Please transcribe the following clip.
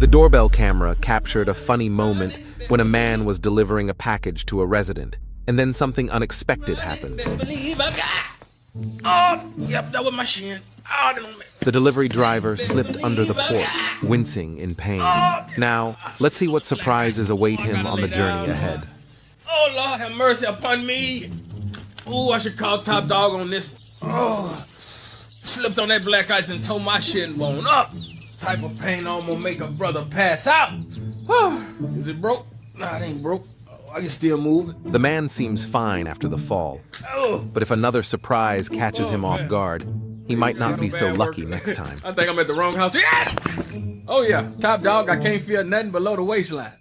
The doorbell camera captured a funny moment when a man was delivering a package to a resident, and then something unexpected happened. Oh, yep, that was my shin. Oh, The delivery driver slipped under the porch, wincing in pain. Now, let's see what surprises await him on the journey ahead. Oh, Lord, have mercy upon me. Oh, I should call Top Dog on this. Oh, slipped on that black ice and tore my shin bone up. Type of pain almost make a brother pass out. Is it broke? Nah, it ain't broke. I can still move it. The man seems fine after the fall, but if another surprise catches him off guard, he might not be so lucky next time. I think I'm at the wrong house. Yeah! Oh, yeah, Top Dog, I can't feel nothing below the waistline.